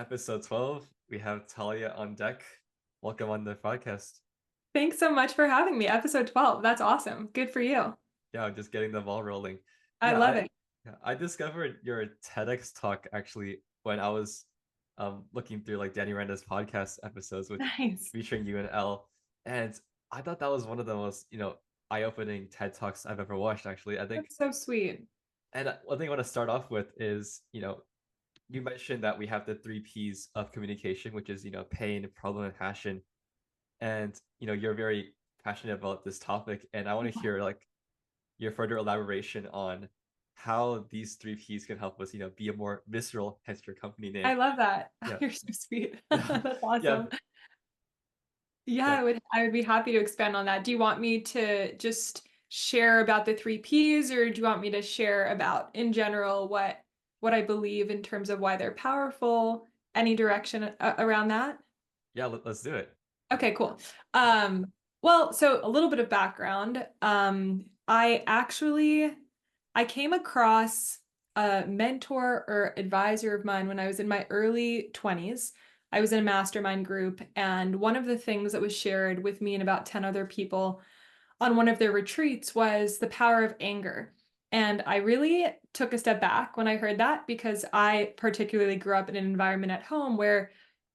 Episode 12. We have Talia on deck. Welcome on the podcast. Thanks so much for having me. Episode 12. That's awesome. Good for you. Yeah, just getting the ball rolling. I Yeah, love I it. yeah, I discovered your TEDx talk actually when I was looking through like Danny Randa's podcast episodes with Nice. featuring you and Elle. And I thought that was one of the most, eye-opening TED Talks I've ever watched, actually. I think, That's so sweet. and one thing I want to start off with is, you mentioned that we have the three P's of communication, which is, pain, problem, and passion. And you're very passionate about this topic, and I want to hear like your further elaboration on how these three P's can help us, be a more visceral, hence your company name. I love that. Yeah. You're so sweet. Yeah. That's Yeah. awesome. Yeah, Yeah. I would be happy to expand on that. Do you want me to just share about the three P's, or do you want me to share about in general what I believe in terms of why they're powerful? Any direction around that? Yeah, let's do it. Okay, cool. Well, so a little bit of background. I came across a mentor or advisor of mine when I was in my early 20s. I was in a mastermind group, and one of the things that was shared with me and about 10 other people on one of their retreats was the power of anger. And I really took a step back when I heard that because I particularly grew up in an environment at home where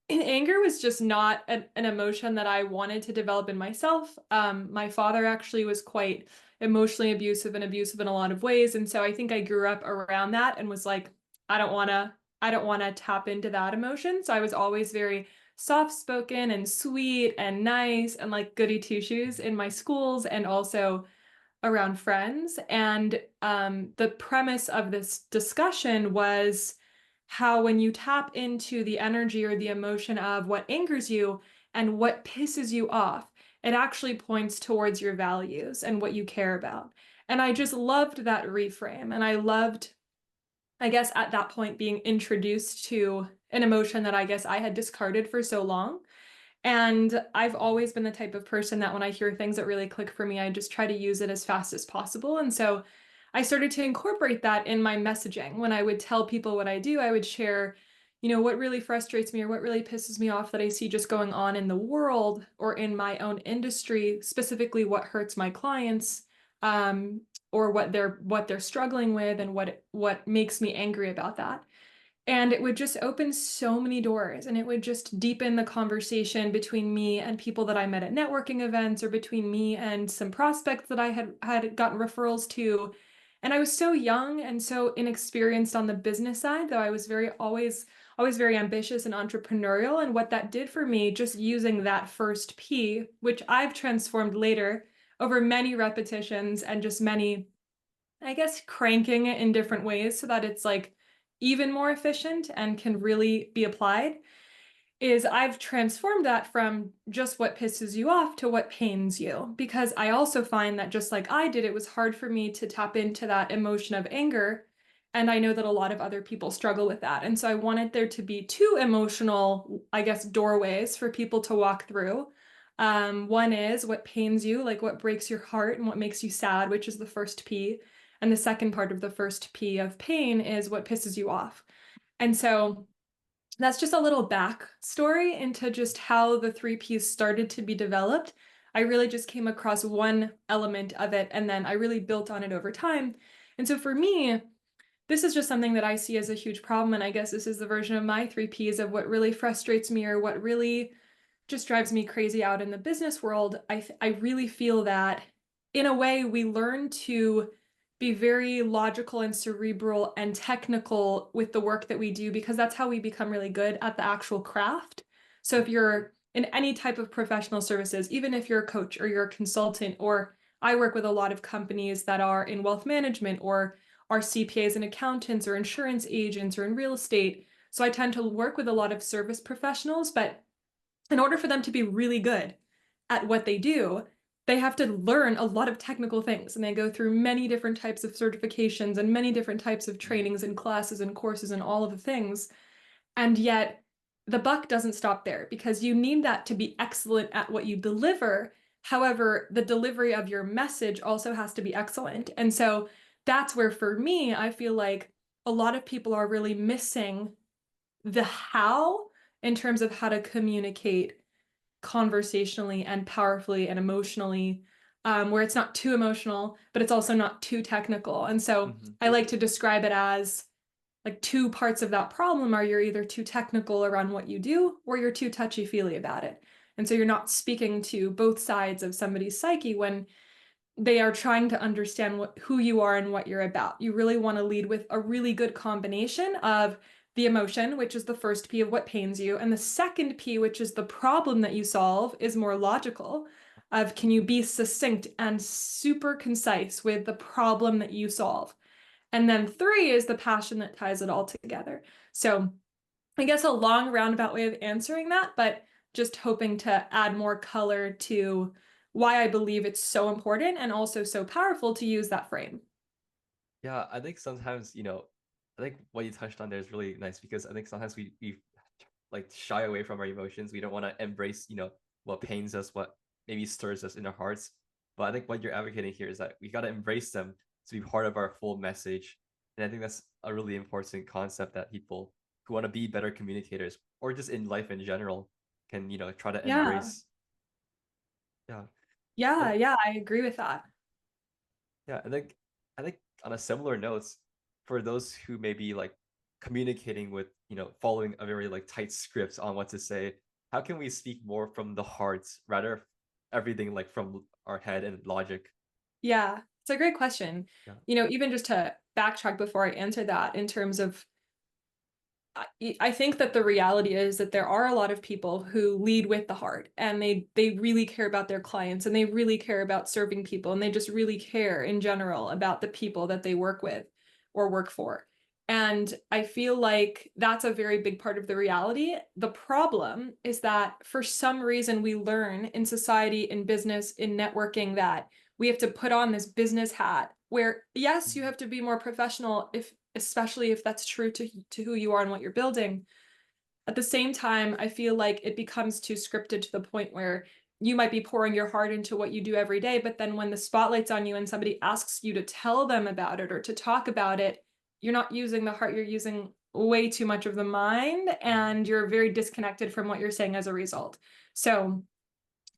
and anger was just not an emotion that I wanted to develop in myself. My father actually was quite emotionally abusive in a lot of ways. And so I think I grew up around that and was like, I don't wanna tap into that emotion. So I was always very soft-spoken and sweet and nice and like goody two-shoes in my schools and also around friends. And the premise of this discussion was how when you tap into the energy or the emotion of what angers you and what pisses you off, it actually points towards your values and what you care about. And I just loved that reframe. And I loved, I guess, at that point, being introduced to an emotion that I guess I had discarded for so long. And I've always been the type of person that when I hear things that really click for me, I just try to use it as fast as possible. And so I started to incorporate that in my messaging. When I would tell people what I do, I would share, what really frustrates me or what really pisses me off that I see just going on in the world or in my own industry, specifically what hurts my clients, or what they're struggling with and what makes me angry about that. And it would just open so many doors and it would just deepen the conversation between me and people that I met at networking events or between me and some prospects that I had gotten referrals to. And I was so young and so inexperienced on the business side, though I was always very ambitious and entrepreneurial. And what that did for me, just using that first P, which I've transformed later over many repetitions and just many, I guess, cranking it in different ways so that it's like even more efficient and can really be applied, is I've transformed that from just what pisses you off to what pains you. Because I also find that just like I did, it was hard for me to tap into that emotion of anger. And I know that a lot of other people struggle with that. And so I wanted there to be two emotional, I guess, doorways for people to walk through. One is what pains you, like what breaks your heart and what makes you sad, which is the first P. And the second part of the first P of pain is what pisses you off. And so that's just a little backstory into just how the three Ps started to be developed. I really just came across one element of it and then I really built on it over time. And so for me, this is just something that I see as a huge problem. And I guess this is the version of my three Ps of what really frustrates me or what really just drives me crazy out in the business world. I really feel that in a way we learn to be very logical and cerebral and technical with the work that we do because that's how we become really good at the actual craft. So if you're in any type of professional services, even if you're a coach or you're a consultant, or I work with a lot of companies that are in wealth management or are CPAs and accountants or insurance agents or in real estate. So I tend to work with a lot of service professionals, but in order for them to be really good at what they do, they have to learn a lot of technical things and they go through many different types of certifications and many different types of trainings and classes and courses and all of the things. And yet the buck doesn't stop there because you need that to be excellent at what you deliver. However, the delivery of your message also has to be excellent. And so that's where, for me, I feel like a lot of people are really missing the how in terms of how to communicate conversationally and powerfully and emotionally, where it's not too emotional, but it's also not too technical. And so Hmm. I like to describe it as like two parts of that problem are you're either too technical around what you do or you're too touchy-feely about it. And so you're not speaking to both sides of somebody's psyche when they are trying to understand who you are and what you're about. You really want to lead with a really good combination of the emotion, which is the first P of what pains you, and the second P, which is the problem that you solve, is more logical. Of can you be succinct and super concise with the problem that you solve? And then three is the passion that ties it all together. So I guess a long roundabout way of answering that, but just hoping to add more color to why I believe it's so important and also so powerful to use that frame. Yeah, I think sometimes, I think what you touched on there is really nice because I think sometimes we like shy away from our emotions. We don't want to embrace, what pains us, what maybe stirs us in our hearts. But I think what you're advocating here is that we got to embrace them to be part of our full message. And I think that's a really important concept that people who want to be better communicators or just in life in general can, try to Yeah. embrace. Yeah. Yeah, And yeah, I agree with that. yeah, I think on a similar notes, for those who may be like communicating with, following a very like tight script on what to say, how can we speak more from the heart rather everything like from our head and logic? Yeah, it's a great question. Yeah. Even just to backtrack before I answer that in terms of I think that the reality is that there are a lot of people who lead with the heart and they really care about their clients and they really care about serving people and they just really care in general about the people that they work with or work for. And I feel like that's a very big part of the reality. The problem is that for some reason we learn in society, in business, in networking that we have to put on this business hat where yes, you Mhm. have to be more professional if especially if that's true to who you are and what you're building. At the same time, I feel like it becomes too scripted to the point where you might be pouring your heart into what you do every day, but then when the spotlight's on you and somebody asks you to tell them about it or to talk about it, you're not using the heart, you're using way too much of the mind Mhm. and you're very disconnected from what you're saying as a result. So,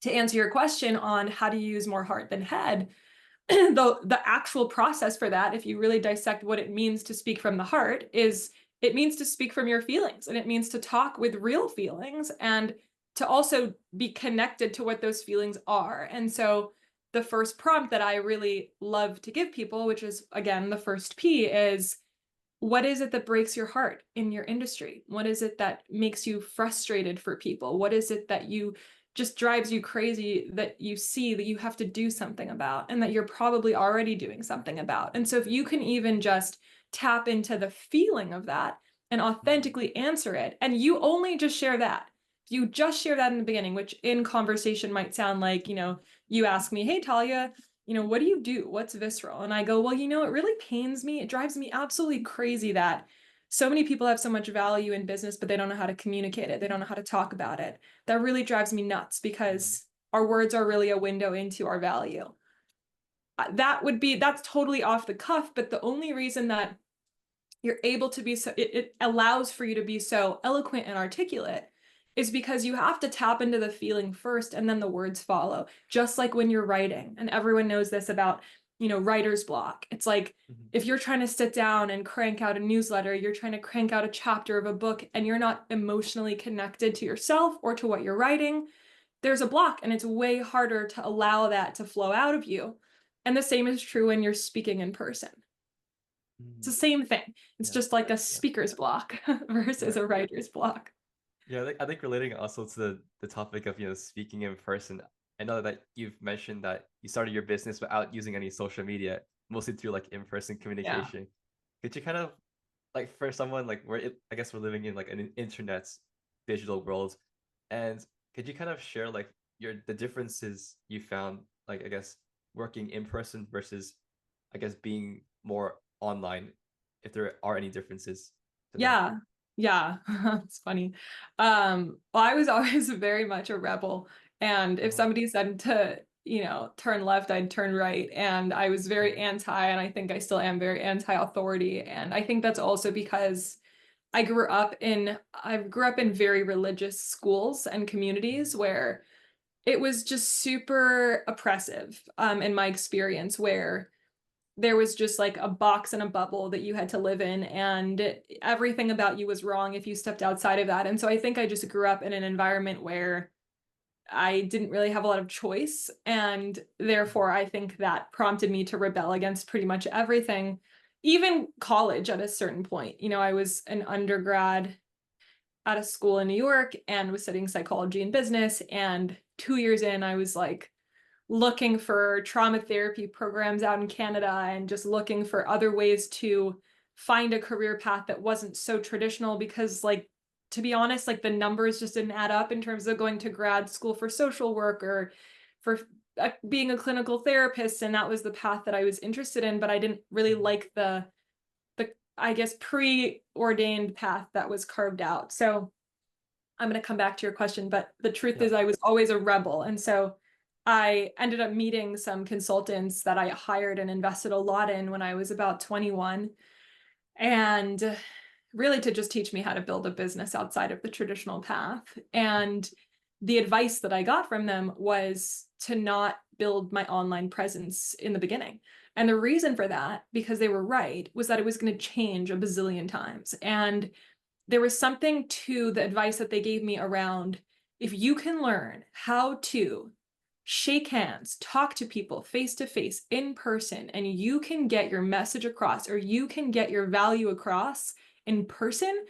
to answer your question on how to use more heart than head, the actual process for that, if you really dissect what it means to speak from the heart, is it means to speak from your feelings and it means to talk with real feelings and to also be connected to what those feelings are. And so the first prompt that I really love to give people, which is again the first P, is what is it that breaks your heart in your industry? What is it that makes you frustrated for people? What is it that you just drives you crazy that you see that you have to do something about and that you're probably already doing something about? And so if you can even just tap into the feeling of that and Mhm. authentically answer it, and you only just share that. If you just share that in the beginning, which in conversation might sound like, you ask me, hey, Talia, what do you do? What's visceral? And I go, well, it really pains me. It drives me absolutely crazy that so many people have so much value in business, but they don't know how to communicate it. They don't know how to talk about it. That really drives me nuts Mhm. because our words are really a window into our value. That's totally off the cuff, but the only reason that you're able to be so it allows for you to be so eloquent and articulate is because you have to tap into the feeling first and then the words follow, just like when you're writing. And everyone knows this about writer's block. It's like Mhm. if you're trying to sit down and crank out a newsletter, you're trying to crank out a chapter of a book and you're not emotionally connected to yourself or to what you're writing, there's a block and it's way harder to allow that to flow out of you. And the same is true when you're speaking in person. It's the Mhm. same thing. It's Yeah. just like a Yeah. speaker's block versus Yeah. a writer's block. Yeah, I think relating also to the topic of speaking in person. I know that you've mentioned that you started your business without using any social media, mostly through like in-person Yeah. communication. Could you kind of like for someone like I guess we're living in like an internet digital world, and could you kind of share like the differences you found like I guess working in person versus I guess being more online, if there are any differences to that? Yeah. Yeah. It's funny. Well, I was always very much a rebel. And if Uh-huh. somebody said to, turn left, I'd turn right. And I was very Mhm. anti, and I think I still am very anti-authority. And I think that's also because I grew up in very religious schools and communities where it was just super oppressive, in my experience, where there was just like a box and a bubble that you had to live in, and everything about you was wrong if you stepped outside of that. And so I think I just grew up in an environment where I didn't really have a lot of choice. And therefore, I think that prompted me to rebel against pretty much everything, even college at a certain point. You know, I was an undergrad at a school in New York and was studying psychology and business. And 2 years in, I was like looking for trauma therapy programs out in Canada and just looking for other ways to find a career path that wasn't so traditional because, like, to be honest, like the numbers just didn't add up in terms of going to grad school for social work or for being a clinical therapist. And that was the path that I was interested in, but I didn't really like the I guess preordained path that was carved out. So I'm going to come back to your question, but the truth Yeah. is I was always a rebel. And so I ended up meeting some consultants that I hired and invested a lot in when I was about 21, and really to just teach me how to build a business outside of the traditional path. And the advice that I got from them was to not build my online presence in the beginning. And the reason for that, because they were right, was that it was going to change a bazillion times. And there was something to the advice that they gave me around, if you can learn how to shake hands, talk to people face to face in person, and you can get your message across or you can get your value across in person,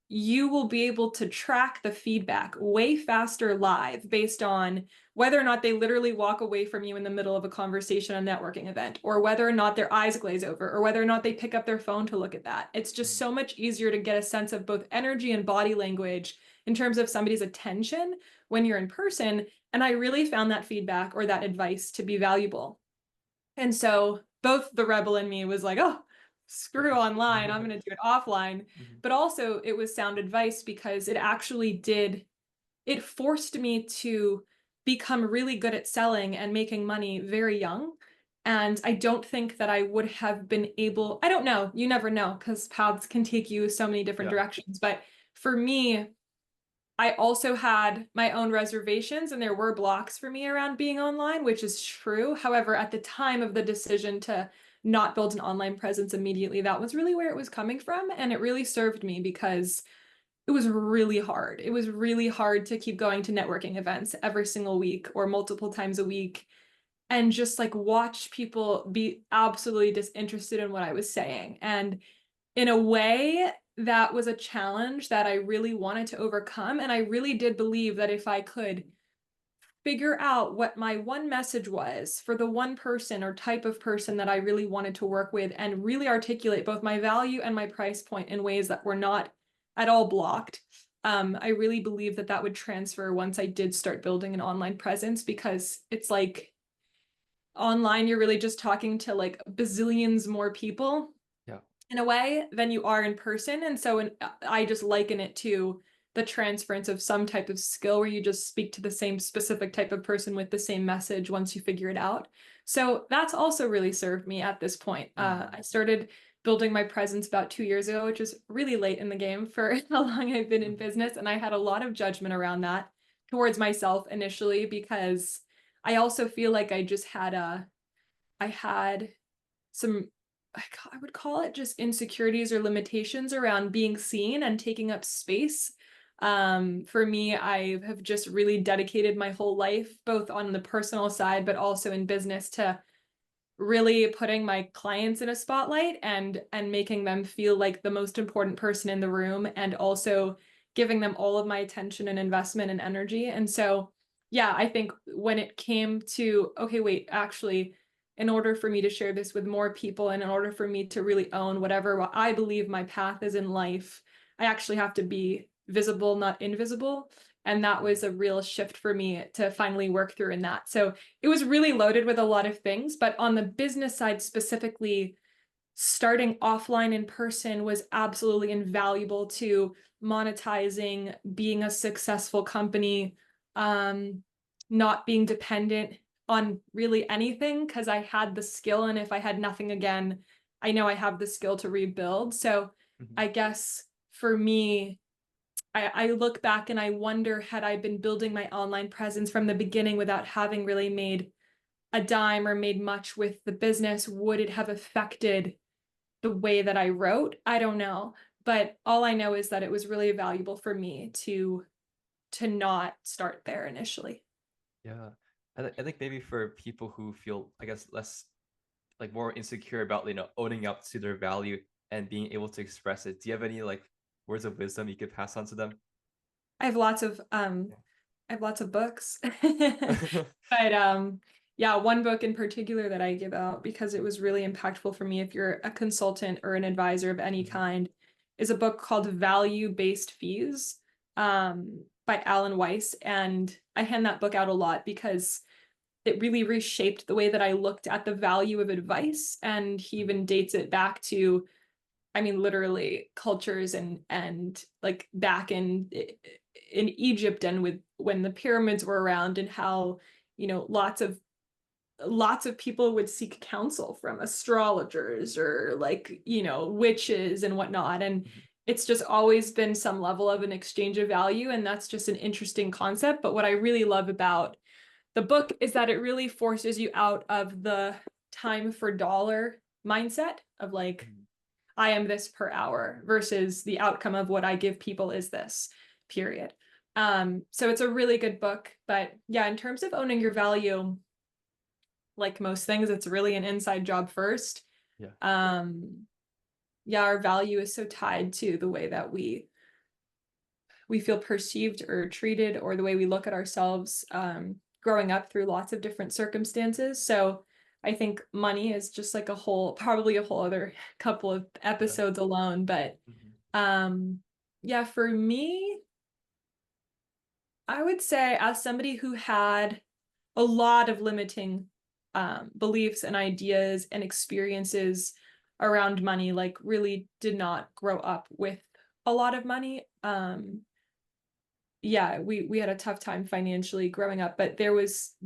you will be able to track the feedback way faster live based on whether or not they literally walk away from you in the middle of a conversation, a networking event, or whether or not their eyes glaze over, or whether or not they pick up their phone to look at that. It's just so much easier to get a sense of both energy and body language in terms of somebody's attention when you're in person. And I really found that feedback or that advice to be valuable. And so both the rebel in me was like, oh, screw online, I'm going to do it offline. But also it was sound advice because it actually did, it forced me to become really good at selling and making money very young. And I don't think that I would have been able, I don't know, you never know because paths can take you so many different Yeah. directions. But for me, I also had my own reservations and there were blocks for me around being online, which is true. However, at the time of the decision to not build an online presence immediately, that was really where it was coming from. And it really served me because it was really hard. It was really hard to keep going to networking events every single week or multiple times a week and just like watch people be absolutely disinterested in what I was saying. And in a way, that was a challenge that I really wanted to overcome. And I really did believe that if I could figure out what my one message was for the one person or type of person that I really wanted to work with and really articulate both my value and my price point in ways that were not at all blocked. I really believe that that would transfer once I did start building an online presence because it's like online, you're really just talking to like bazillions more people Yeah. in a way than you are in person. And so I just liken it to the transference of some type of skill where you just speak to the same specific type of person with the same message once you figure it out. So that's also really served me at this point. I started building my presence about 2 years ago, which is really late in the game for how long I've been in business. And I had a lot of judgment around that towards myself initially because I also feel like I had some, I would call it just insecurities or limitations around being seen and taking up space. For me, I have just really dedicated my whole life, both on the personal side, but also in business, to really putting my clients in a spotlight and making them feel like the most important person in the room, and also giving them all of my attention and investment and energy. And so, yeah, I think when it came to, okay, wait, actually, in order for me to share this with more people and in order for me to really own whatever I believe my path is in life, I actually have to be visible, not invisible. And that was a real shift for me to finally work through in that. So it was really loaded with a lot of things, but on the business side specifically, starting offline in person was absolutely invaluable to monetizing, being a successful company, not being dependent on really anything because I had the skill. And if I had nothing again, I know I have the skill to rebuild. So I guess for me, I look back and I wonder, had I been building my online presence from the beginning without having really made a dime or made much with the business, would it have affected the way that I wrote? I don't know. But all I know is that it was really valuable for me to not start there initially. Yeah. I think maybe for people who feel, I guess, less like more insecure about, owning up to their value and being able to express it. Do you have any like words of wisdom you could pass on to them? I have lots of I have lots of books. But yeah, one book in particular that I give out because it was really impactful for me if you're a consultant or an advisor of any Mhm. kind is a book called Value-Based Fees by Alan Weiss. And I hand that book out a lot because it really reshaped the way that I looked at the value of advice. And he Mhm. even dates it back to, I mean, literally cultures and like back in Egypt and with when the pyramids were around and how, lots of people would seek counsel from astrologers or like, witches and whatnot. And Mhm. it's just always been some level of an exchange of value. And that's just an interesting concept. But what I really love about the book is that it really forces you out of the time for dollar mindset of like, Mhm. I am this per hour versus the outcome of what I give people is this, period. So it's a really good book. But yeah, in terms of owning your value, like most things, it's really an inside job first. Yeah. Um, yeah, our value is so tied to the way that we feel perceived or treated or the way we look at ourselves growing up through lots of different circumstances. So I think money is just like probably a whole other couple of Yeah. episodes alone. But Mhm. um, yeah, for me, I would say as somebody who had a lot of limiting beliefs and ideas and experiences around money, like really did not grow up with a lot of money. Yeah, we had a tough time financially growing up, but there was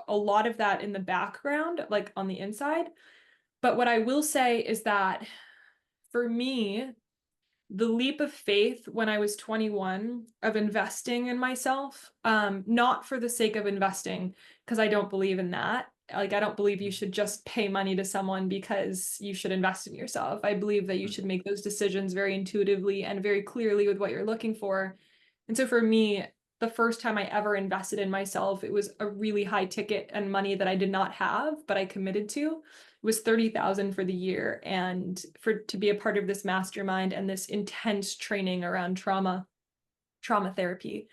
a lot of that in the background, like on the inside. But what I will say is that for me, the leap of faith when I was 21 of investing in myself, not for the sake of investing, because I don't believe in that. Like, I don't believe you Mhm. should just pay money to someone because you should invest in yourself. I believe that you Mhm. should make those decisions very intuitively and very clearly with what you're looking for. And so for me, the first time I ever invested in myself, it was a really high ticket and money that I did not have, but I committed to. It was 30,000 for the year. And for to be a part of this mastermind and this intense training around trauma therapy,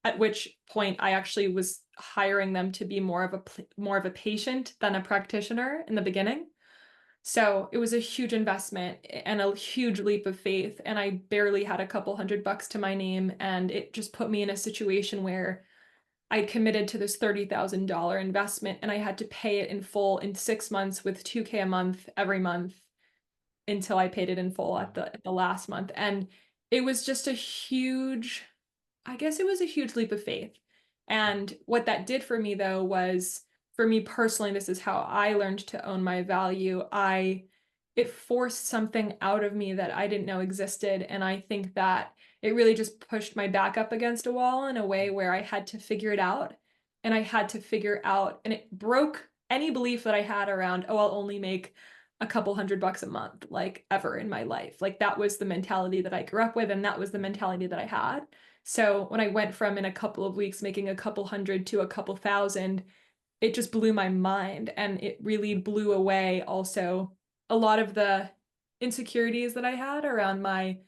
at which point I actually was hiring them to be more of a patient than a practitioner in the beginning. So it was a huge investment and a huge leap of faith. And I barely had a couple $100 to my name. And it just put me in a situation where I committed to this $30,000 investment and I had to pay it in full in 6 months with 2K a month every month until I paid it in full Yeah. at the last month. And it was just a huge, I guess it was a huge leap of faith. Mhm. And what that did for me though was for me personally, this is how I learned to own my value. It forced something out of me that I didn't know existed. And I think that it really just pushed my back up against a wall in a way where I had to figure it out. And I had to figure out, and it broke any belief that I had around, oh, I'll only make a couple $100 a month, like ever in my life. Like that was the mentality that I grew up with, and that was the mentality that I had. So when I went from in a couple of weeks making a couple hundred to a couple thousand, it just blew my mind. And it really blew away also a lot of the insecurities that I had around my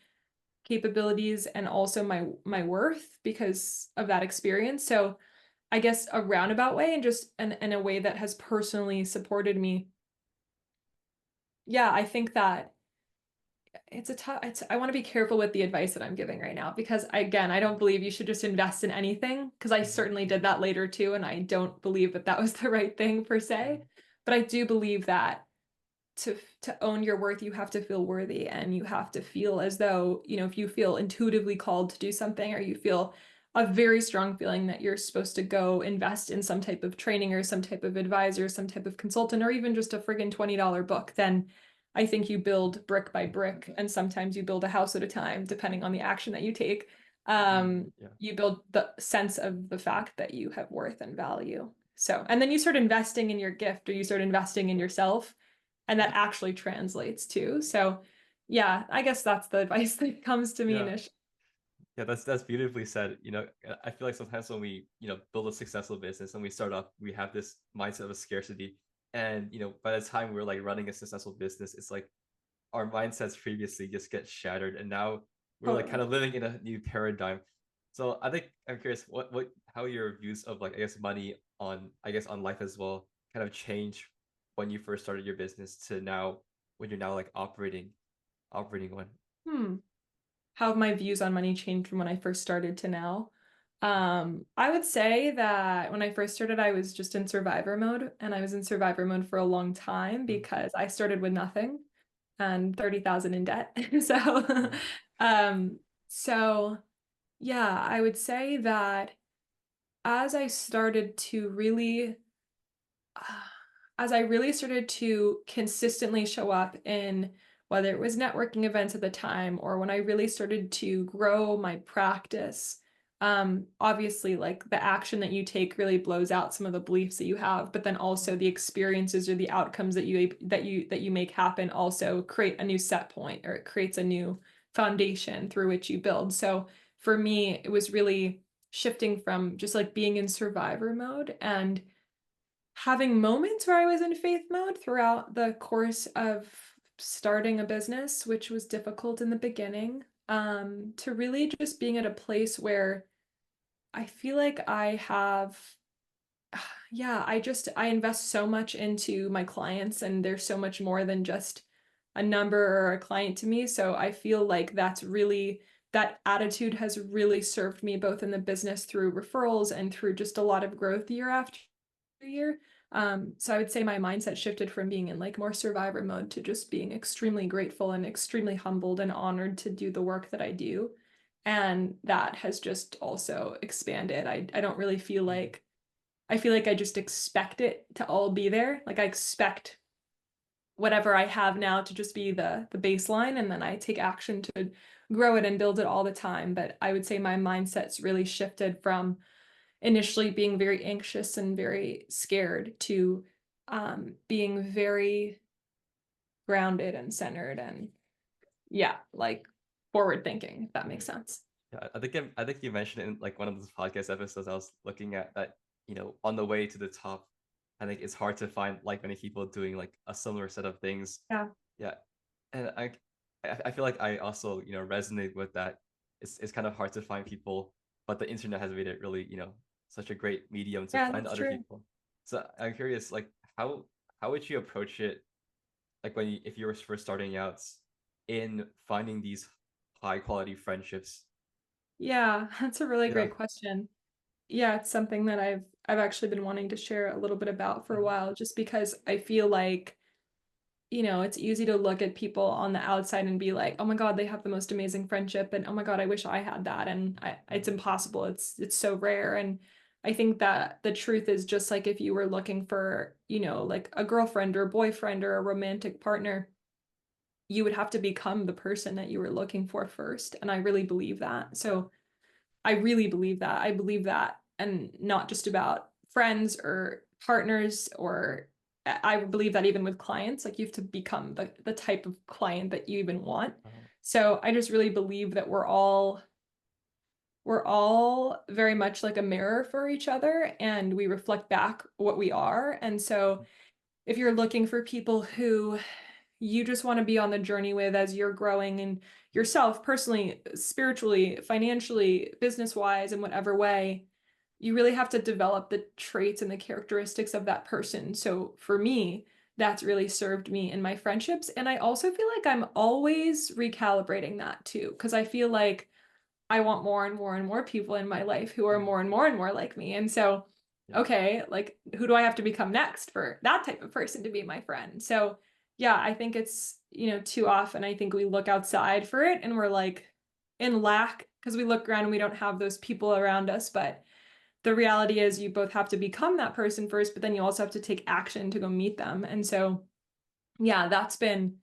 capabilities and also my worth because of that experience. So I guess a roundabout way and just in a way that has personally supported me. Yeah, I think that it's a tough I want to be careful with the advice that I'm giving right now because again, I don't believe you should just invest in anything because I Mhm. certainly did that later too and I don't believe that that was the right thing per se. Mhm. But I do believe that to own your worth, you have to feel worthy and you have to feel as though, if you feel intuitively called to do something or you feel a very strong feeling that you're supposed to go invest in some type of training or some type of advisor, some type of consultant, or even just a friggin' $20 book, then I think you build brick by brick, and sometimes you build a house at a time, depending on the action that you take. Yeah. You build the sense of the fact that you have worth and value. So, and then you start investing in your gift, or you start investing in yourself, and that actually translates too. So, yeah, I guess that's the advice that comes to me Yeah. initially. Yeah, that's beautifully said. I feel like sometimes when we, build a successful business and we start off, we have this mindset of a scarcity. And, by the time we're like running a successful business, it's like our mindsets previously just get shattered. And now we're like kind Totally. of living in a new paradigm. So I think I'm curious how your views of like, I guess, money on, I guess, on life as well kind of change when you first started your business to now when you're now like operating one. Hmm. How have my views on money changed from when I first started to now? I would say that when I first started, I was just in survivor mode, and I was in survivor mode for a long time Mm, because I started with nothing and 30,000 in debt. So, yeah. um, so yeah, I would say that as I started to really as I really started to consistently show up in whether it was networking events at the time or when I really started to grow my practice, obviously like the action that you take really blows out some of the beliefs that you have, but then also the experiences or the outcomes that you make happen also create a new set point, or it creates a new foundation through which you build. So for me, it was really shifting from just like being in survivor mode and having moments where I was in faith mode throughout the course of starting a business, which was difficult in the beginning, to really just being at a place where I feel like I have, yeah, I invest so much into my clients, and there's so much more than just a number or a client to me. So I feel like that attitude has really served me both in the business through referrals and through just a lot of growth year after year. So I would say my mindset shifted from being in like more survivor mode to just being extremely grateful and extremely humbled and honored to do the work that I do. And that has just also expanded. I don't really feel Mm, like I feel like I just expect it to all be there. Like I expect whatever I have now to just be the baseline, and then I take action to grow it and build it all the time. But I would say my mindset's really shifted from initially being very anxious and very scared to being very grounded and centered and yeah, like forward thinking, if that makes sense. Yeah, I think you mentioned it in like one of those podcast episodes I was looking at that, on the way to the top, I think it's hard to find like many people doing like a similar set of things. Yeah. Yeah. And I feel like I also, resonate with that. It's kind of hard to find people, but the internet has made it really, such a great medium to Yeah, find that's other true. people. So I'm curious, like how would you approach it, like if you were first starting out in finding these high quality friendships? Yeah, that's a really Yeah. great question. Yeah, it's something that I've actually been wanting to share a little bit about for a Mhm. while, just because I feel like, it's easy to look at people on the outside and be like, oh my God, they have the most amazing friendship, and oh my God, I wish I had that. And it's Mhm. impossible. It's so rare. And I think that the truth is just like if you were looking for, like a girlfriend or a boyfriend or a romantic partner, you would have to become the person that you were looking for first. And I really believe that. So I really believe that. I believe that, and not just about friends or partners, or I believe that even with clients, like you have to become the type of client that you even want. Oh, So I just really believe that we're all very much like a mirror for each other, and we reflect back what we are. And so if you're looking for people who you just want to be on the journey with as you're growing in yourself personally, spiritually, financially, business wise, in whatever way, you really have to develop the traits and the characteristics of that person. So for me, that's really served me in my friendships. And I also feel like I'm always recalibrating that too, because I feel like I want more and more and more people in my life who are mhm. more and more like me. And so, Yeah. okay, like who do I have to become next for that type of person to be my friend? So, yeah, I think it's, too often I think we look outside for it and we're like in lack because we look around and we don't have those people around us. But the reality is you both have to become that person first, but then you also have to take action to go meet them. And so, yeah, that's been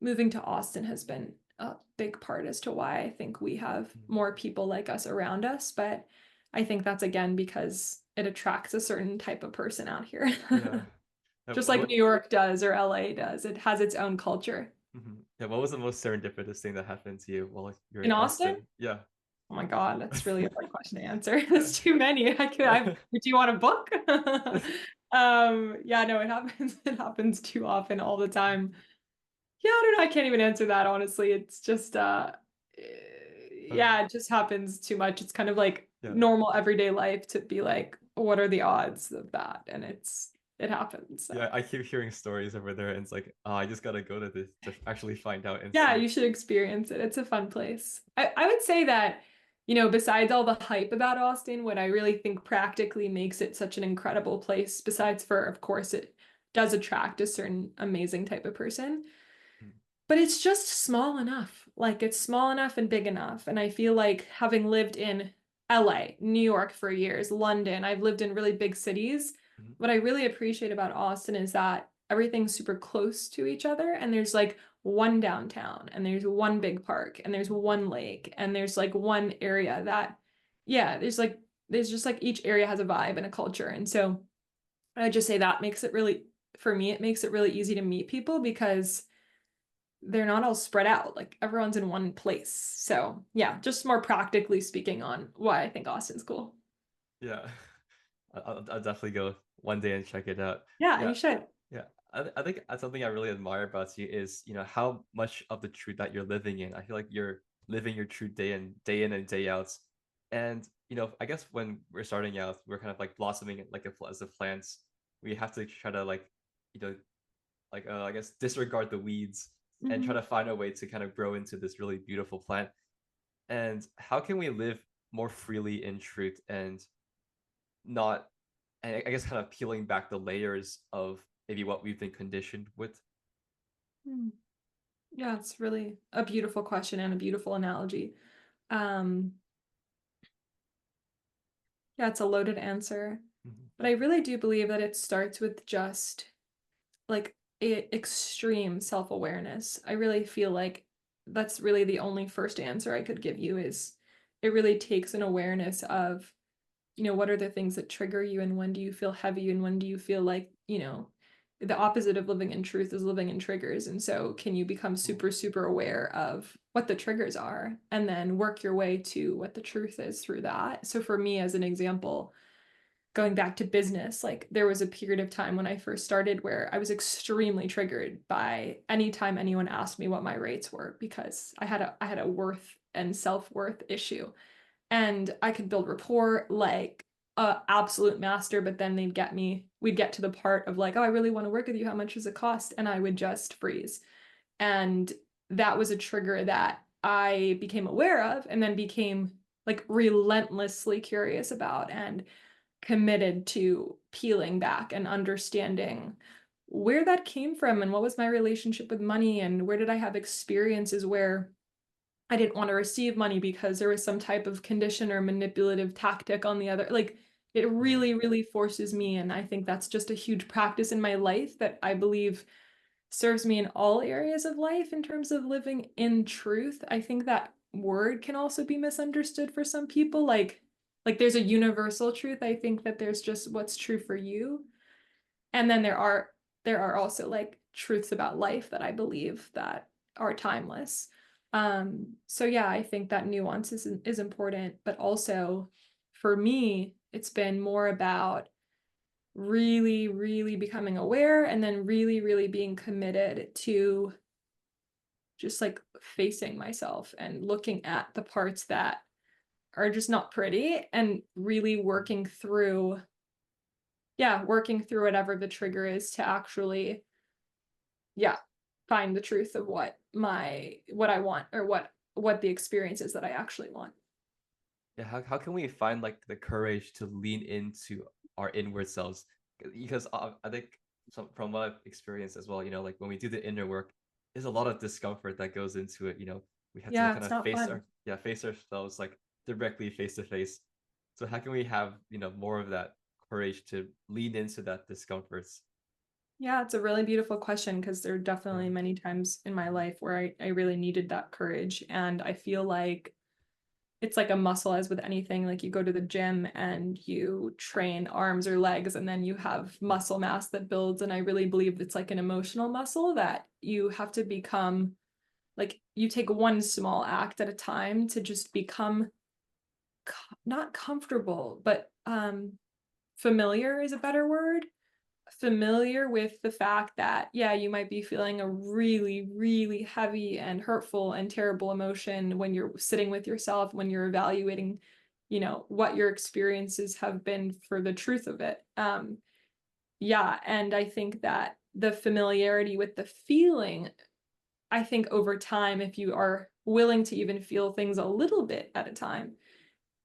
moving to Austin has been a big part as to why I think we have Mhm. more people like us around us. But I think that's again because it attracts a certain type of person out here. Yeah. Just like What? New York does or LA does. It has its own culture. Mhm. Yeah. What was the most serendipitous thing that happened to you while you're In in Austin? Austin? Yeah. Oh my God, that's really a hard question to answer. There's too many. Do you want a book? Yeah, no, it happens. It happens too often all the time. Yeah, I don't know. I can't even answer that, honestly. It's just Um, yeah, it just happens too much. It's kind of like yeah. normal everyday life to be like, what are the odds of that? And it happens. Yeah, So I keep hearing stories over there, and it's like, oh, I just gotta go to this to actually find out and yeah, see. you should experience it. It's a fun place. I would say that, besides all the hype about Austin, what I really think practically makes it such an incredible place, besides for, of course, it does attract a certain amazing type of person, Mm, but it's just small enough. Like it's small enough and big enough. And I feel like having lived in LA, New York for years, London, I've lived in really big cities. mm, What I really appreciate about Austin is that everything's super close to each other and there's like one downtown and there's one big park and there's one lake and there's like one area that yeah, there's just like each area has a vibe and a culture. And so I just say that makes it really for me it makes it really easy to meet people because they're not all spread out. Like everyone's in one place. So yeah, just more practically speaking on why I think Austin's cool. yeah. I'll definitely go one day and check it out. Yeah, Yeah. you should. Yeah. I think that's something I really admire about you is, how much of the truth that you're living in. I feel like you're living your truth day in and day out. And, I guess when we're starting out, we're kind of like blossoming like as a plants. We have to try to like, you know, I guess disregard the weeds and try Mhm. to find a way to kind of grow into this really beautiful plant. And how can we live more freely in truth and not, and I guess kind of peeling back the layers of maybe what we've been conditioned with. Hmm. Yeah, it's really a beautiful question and a beautiful analogy. Um, yeah, it's a loaded answer, Mhm. but I really do believe that it starts with just like extreme self-awareness. I really feel like that's really the only first answer I could give you is it really takes an awareness of what are the things that trigger you and when do you feel heavy and when do you feel like, the opposite of living in truth is living in triggers. And so can you become Cool. super, super aware of what the triggers are and then work your way to what the truth is through that? So for me, as an example, going back to business, like there was a period of time when I first started where I was extremely triggered by any time anyone asked me what my rates were because I had a worth and self-worth issue and I could build rapport like a absolute master, but then we'd get to the part of like, oh, I really want to work with you. How much does it cost? And I would just freeze. And that was a trigger that I became aware of and then became like relentlessly curious about and committed to peeling back and understanding where that came from and what was my relationship with money and where did I have experiences where I didn't want to receive money because there was some type of condition or manipulative tactic on the other. Like it Mm. really, really forces me. And I think that's just a huge practice in my life that I believe serves me in all areas of life in terms of living in truth. I think that word can also be misunderstood for some people. Like there's a universal truth. I think that there's just what's true for you. And then there are also like truths about life that I believe that are timeless. So yeah, I think that nuance is important, but also for me, it's been more about really, really becoming aware and then really, really being committed to just like facing myself and looking at the parts that are just not pretty and really working through whatever the trigger is to actually yeah, find the truth of what I want or what the experience is that I actually want. Yeah, how can we find like the courage to lean into our inward selves? Because I think from what I've experienced as well, like when we do the inner work, there's a lot of discomfort that goes into it. We have to Yeah, kind it's of not fun. face ourselves like directly face to face. So how can we have more of that courage to lean into that discomforts? Yeah, it's a really beautiful question because there are Yeah. definitely many times in my Mhm. life where I really needed that courage. And I feel like it's like a muscle, as with anything. Like you go to the gym and you train arms or legs, and then you have Mhm. muscle mass that builds. And I really believe it's like an emotional muscle that you have to become, like, you take one small act at a time to just become not comfortable, but familiar is a better word, familiar with the fact that, yeah, you might be feeling a really, really heavy and hurtful and terrible emotion when you're sitting with yourself, when you're evaluating, what your experiences have been for the truth of it. Yeah. And I think that the familiarity with the feeling, I think over time, if you are willing to even feel things a little bit at a time,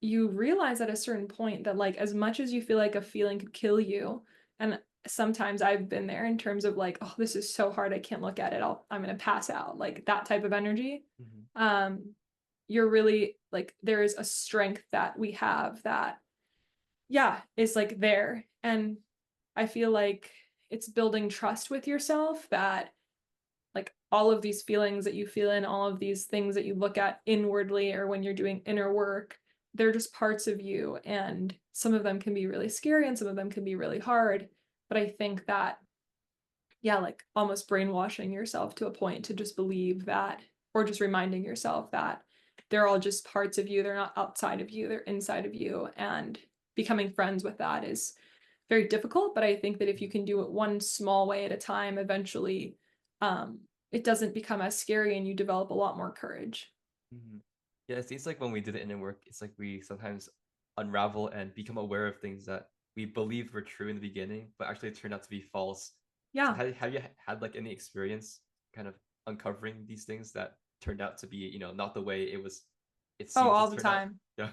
you realize at a certain point that, like, as much as you feel like a feeling could kill you, and sometimes I've been there in terms of like, oh, this is so hard, I can't look at it, I'm gonna pass out, like that type of energy. Mhm. um you're really like, there is a strength that we have that, yeah, is like there. And I feel like it's building trust with yourself, that like all of these feelings that you feel in, all of these things that you look at inwardly or when you're doing inner work, they're just parts of you. And some of them can be really scary and some of them can be really hard. But I think that, yeah, like almost brainwashing yourself to a point to just believe that, or just reminding yourself that they're all just parts of you. They're not outside of you, they're inside of you. And becoming friends with that is very difficult. But I think that if you can do it one small way at a time, eventually um, it doesn't become as scary and you develop a lot more courage. Mhm. Yeah, it seems like when we do the inner work, it's like we sometimes unravel and become aware of things that we believed were true in the beginning, but actually turned out to be false. So Yeah. have you had like any experience kind of uncovering these things that turned out to be, not the way it Oh, seemed to all the turn out? time. Yeah.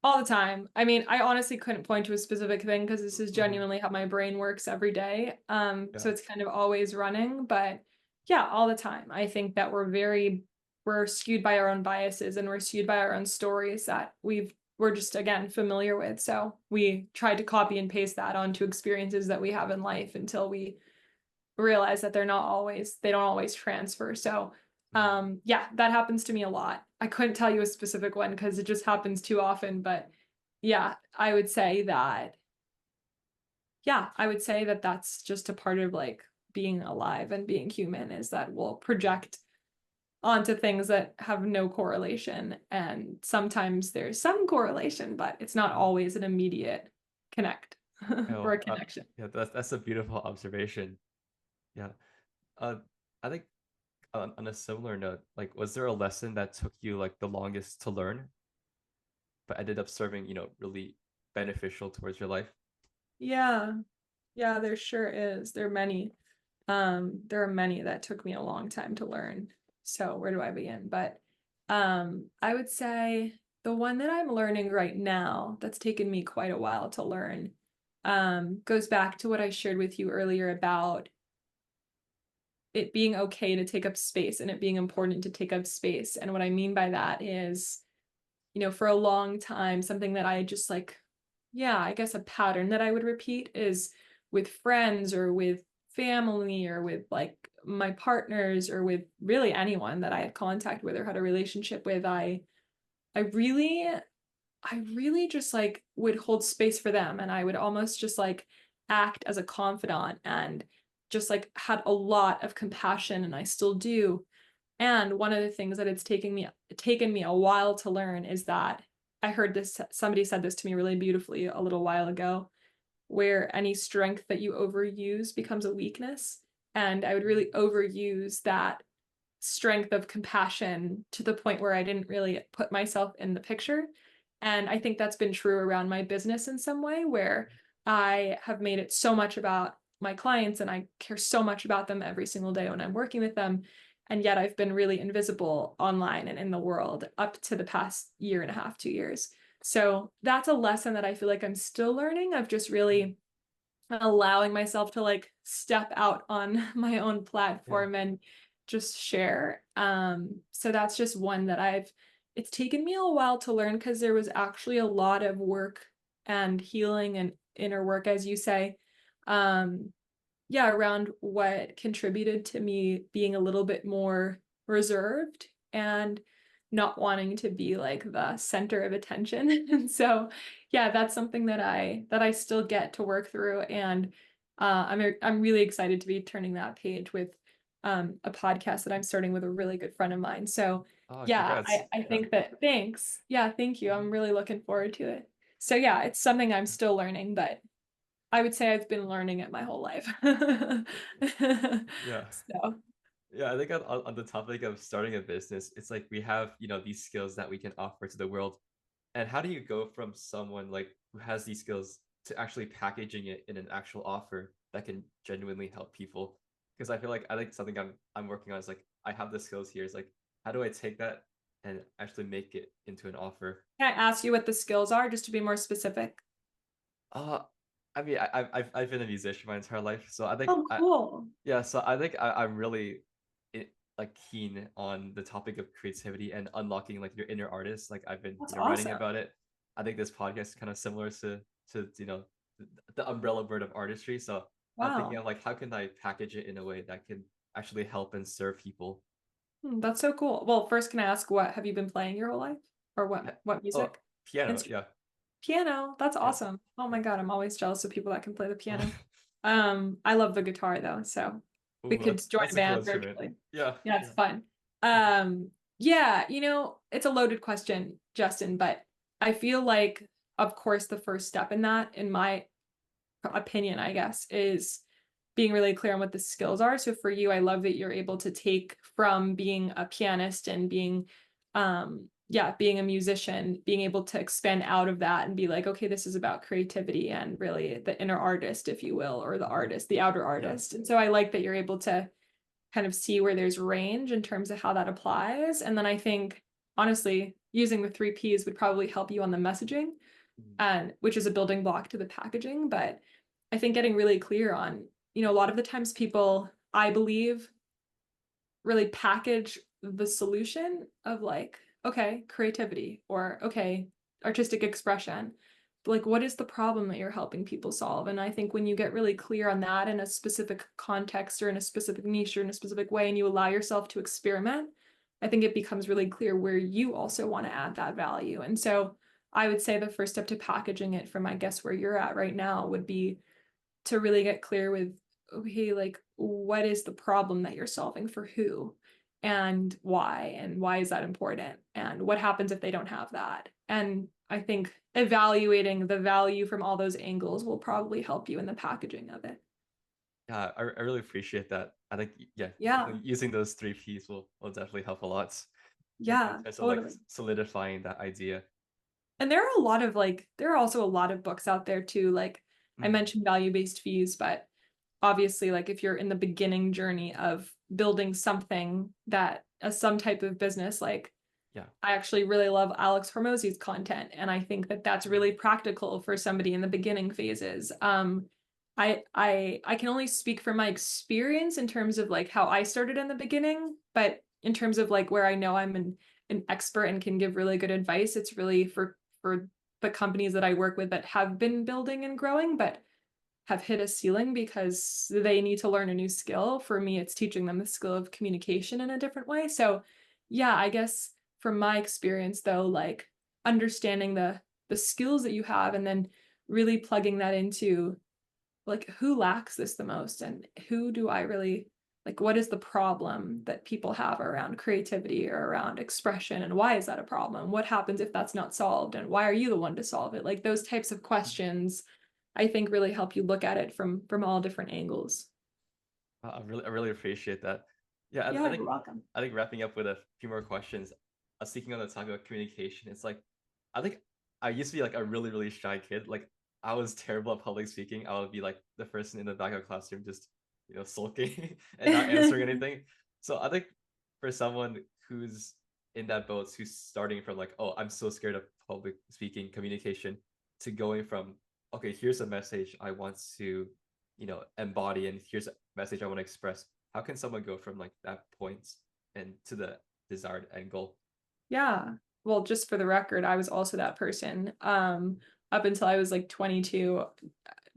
All the time. I mean, I honestly couldn't point to a specific thing because this is Hmm. genuinely how my brain works every day. Yeah. So it's kind of always running, but yeah, all the time. I think that we're skewed by our own biases and we're skewed by our own stories that we're just, again, familiar with. So we try to copy and paste that onto experiences that we have in life until we realize that they don't always transfer. So Hmm. yeah, that happens to me a lot. I couldn't tell you a specific one because it just happens too often, but yeah, I would say that that's just a part of like being alive and being human, is that we'll project onto things that have no correlation. And sometimes there's some correlation, but it's not Hmm. always an immediate connect or Oh, a connection. yeah, that's a beautiful observation. Yeah. Uh, I think on a similar note, like, was there a lesson that took you like the longest to learn, but ended up serving, really beneficial towards your life? Yeah. Yeah, there sure is. There are many. There are many that took me a long time to learn. So where do I begin? But I would say the one that I'm learning right now, that's taken me quite a while to learn, goes back to what I shared with you earlier about it being okay to take up space and it being important to take up space. And what I mean by that is, for a long time, something that I just like, yeah, I guess a pattern that I would repeat is with friends or with family or with like my partners or with really anyone that I had contact with or had a relationship with. I really I really just like would hold space for them, and I would almost just like act as a confidant and just like had a lot of compassion, and I still do. And one of the things that it's taken me a while to learn is that I heard this, somebody said this to me really beautifully a little while ago, where any strength that you overuse becomes a weakness. And I would really overuse that strength of compassion to the point where I didn't really put myself in the picture. And I think that's been true around my business in some way, where I have made it so much about my clients and I care so much about them every single day when I'm working with them. And yet I've been really invisible online and in the world up to the past year and a half, 2 years. So that's a lesson that I feel like I'm still learning, of just Mhm. really allowing myself to like step out on my own Yeah. platform and just share. So that's just one that it's taken me a while to learn because there was actually a lot of work and healing and inner work, as you say, um, yeah, around what contributed to me being a little bit more reserved and not wanting to be like the center of attention. And so, yeah, that's something that I still get to work through. And I'm really excited to be turning that page with a podcast that I'm starting with a really good friend of mine. So, Oh, yeah, congrats. I Yeah. think that thanks. Yeah, thank you. I'm Mhm. really looking forward to it. So, yeah, it's something I'm still learning, but I would say I've been learning it my whole life. Yeah. So, Yeah, I think on the topic of starting a business, it's like we have, these skills that we can offer to the world. And how do you go from someone like who has these skills to actually packaging it in an actual offer that can genuinely help people? Because I think something I'm working on is like I have the skills here. Is like how do I take that and actually make it into an offer? can I ask you what the skills are, just to be more specific? Uh, I mean, I've been a musician my entire life, so I think Oh, cool. yeah, so I think I'm really like keen on the topic of creativity and unlocking like your inner artist. Like I've been, That's writing awesome. about it. I think this podcast is kind of similar to the umbrella word of artistry. So I'm thinking Wow. of like how can I package it in a way that can actually help and serve people. That's so cool. Well, first, can I ask what have you been playing your whole life? Or Yeah. what Oh, music? piano, Instrument? yeah. Piano. That's Yeah. awesome. Oh Yeah. my God, I'm always jealous of people that can play the piano. I love the guitar though, so we Ooh, could join that's a a cool band instrument. virtually. Yeah, Yeah, it's yeah. fun. Mhm. Yeah, it's a loaded question, Justin, but I feel like, of course, the first step in that, in my opinion, I guess, is being really clear on what the skills are. So for you, I love that you're able to take from being a pianist and yeah, being a musician, being able to expand out of that and be like, okay, this is about creativity and really the inner artist, if you will, or the artist, the outer Yeah. artist. And so I like that you're able to kind of see where there's range in terms of how that applies. And then I think, honestly, using the three Ps would probably help you on the messaging, Mhm. and which is a building block to the packaging. But I think getting really clear on, a lot of the times people, I believe, really package the solution of like, okay, creativity or okay, artistic expression. But like, what is the problem that you're helping people solve? And I think when you get really clear on that in a specific context or in a specific niche or in a specific way, and you allow yourself to experiment, I think it becomes really clear where you also want to add that value. And so I would say the first step to packaging it from, I guess, where you're at right now would be to really get clear with, okay, like what is the problem that you're solving for who and why is that important and what happens if they don't have that. And I think evaluating the value from all those angles will probably help you in the packaging of it. Yeah, I really appreciate that. I think yeah, Yeah. definitely using those three Ps will definitely help a lot in Yeah, terms of like totally. solidifying that idea. And there are a lot of like, there are also a lot of books out there too. Like I Mhm. mentioned value-based fees, but obviously, like if you're in the beginning journey of building something that some type of business, like Yeah. I actually really love Alex Hormozzi's content, and I think that that's Mhm. really practical for somebody in the beginning phases. I can only speak from my experience in terms of like how I started in the beginning, but in terms of like where I know I'm an expert and can give really good advice, it's really for the companies that I work with that have been building and growing, but have hit a ceiling because they need to learn a new skill. For me, it's teaching them the skill of communication in a different way. So, yeah, I guess from my experience though, like understanding the skills that you have and then really plugging that into like who lacks this the most and who do I really like what is the problem that people have around creativity or around expression and why is that a problem? What happens if that's not solved and why are you the one to solve it? Like those types of questions I think really help you look at it from all different angles. I really appreciate that. Yeah, Yeah, you're welcome. I think wrapping up with a few more questions. Speaking on the topic of communication, it's like I think I used to be like a really shy kid. Like I was terrible at public speaking. I would be like the person in the back of the classroom, just sulking and not answering anything. So I think for someone who's in that boat, who's starting from like, oh, I'm so scared of public speaking communication, to going from, okay, here's a message I want to embody, and here's a message I want to express. How can someone go from like that point and to the desired end goal? Yeah. Well, just for the record, I was also that person. Up until I was like 22,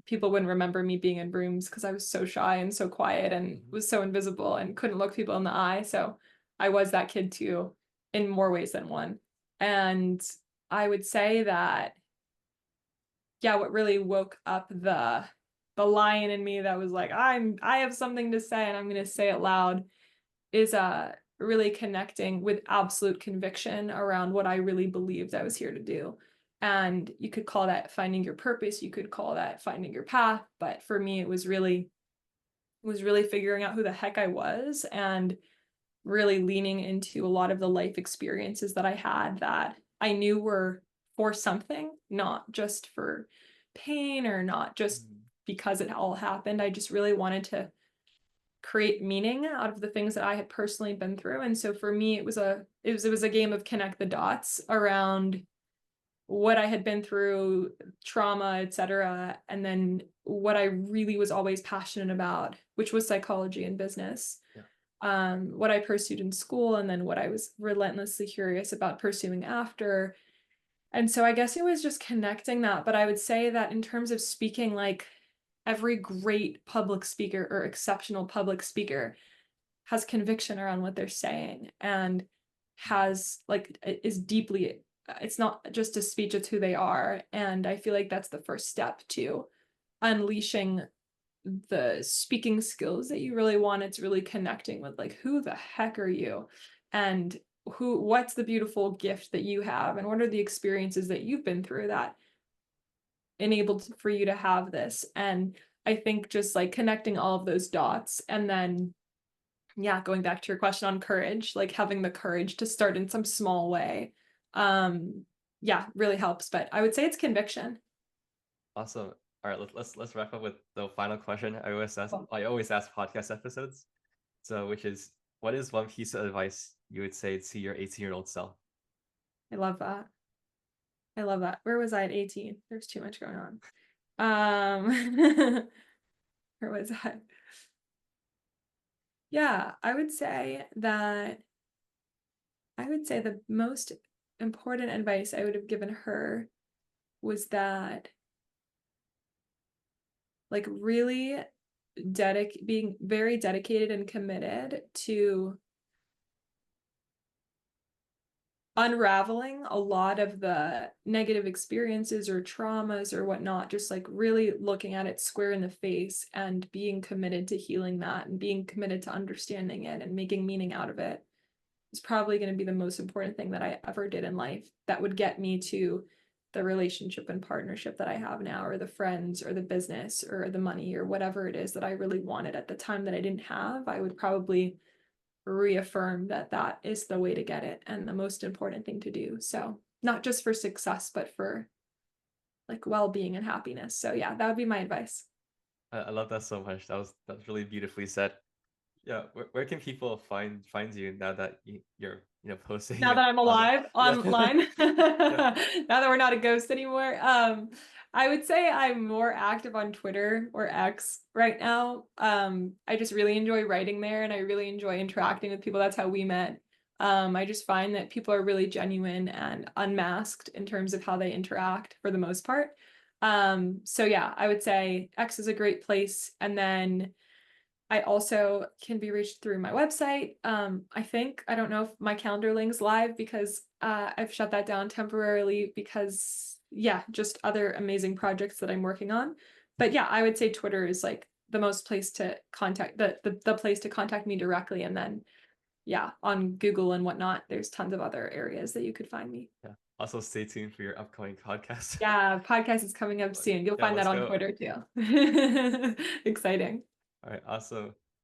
people wouldn't remember me being in rooms because I was so shy and so quiet and Mhm. was so invisible and couldn't look people in the eye. So I was that kid too, in more ways than one. And I would say that, yeah, what really woke up the lion in me that was like, I have something to say and I'm gonna say it loud, is really connecting with absolute conviction around what I really believed I was here to do. And you could call that finding your purpose, you could call that finding your path, but for me it was really figuring out who the heck I was and really leaning into a lot of the life experiences that I had that I knew were for something, not just for pain or not just Mhm. because it all happened. I just really wanted to create meaning out of the things that I had personally been through. And so for me, it was a game of connect the dots around what I had been through, trauma, etc., and then what I really was always passionate about, which was psychology and business. Yeah. What I pursued in school, and then what I was relentlessly curious about pursuing after. And so I guess it was just connecting that. But I would say that in terms of speaking, like every great public speaker or exceptional public speaker has conviction around what they're saying and has like is deeply, it's not just a speech, it's who they are. And I feel like that's the first step to unleashing the speaking skills that you really want. It's really connecting with like who the heck are you, and what's the beautiful gift that you have, and what are the experiences that you've been through that enabled for you to have this. And I think just like connecting all of those dots, and then yeah, going back to your question on courage, like having the courage to start in some small way, um yeah, really helps. But I would say it's conviction. Awesome. All right, let's wrap up with the final question Cool. I always ask podcast episodes. So, which is, what is one piece of advice you would say to your 18-year-old self? I love that. I love that. Where was I at 18? There's too much going on. um where was I? Yeah, I would say the most important advice I would have given her was that, like, really being very dedicated and committed to unraveling a lot of the negative experiences or traumas or whatnot, just like really looking at it square in the face and being committed to healing that and being committed to understanding it and making meaning out of it is probably going to be the most important thing that I ever did in life that would get me to the relationship and partnership that I have now, or the friends, or the business, or the money, or whatever it is that I really wanted at the time that I didn't have. I would probably reaffirm that that is the way to get it and the most important thing to do. So, not just for success, but for like well-being and happiness. So, yeah, that would be my advice. I love that so much. That's really beautifully said. Yeah, where can people find you now that you're Now posting that I'm on alive yeah online, yeah. now that we're not a ghost anymore, I would say I'm more active on Twitter or X right now. I just really enjoy writing there and I really enjoy interacting with people. That's how we met. I just find that people are really genuine and unmasked in terms of how they interact for the most part. So yeah, I would say X is a great place. And then I also can be reached through my website. I don't know if my calendar link's live because I've shut that down temporarily because, yeah, just other amazing projects that I'm working on. But yeah, I would say Twitter is like the most place to contact the place to contact me directly. And then, yeah, on Google and whatnot, there's tons of other areas that you could find me. Yeah. Also, stay tuned for your upcoming podcast. Yeah, podcast is coming up soon. You'll Yeah, find that let's on go. Twitter too. Exciting. All right, awesome.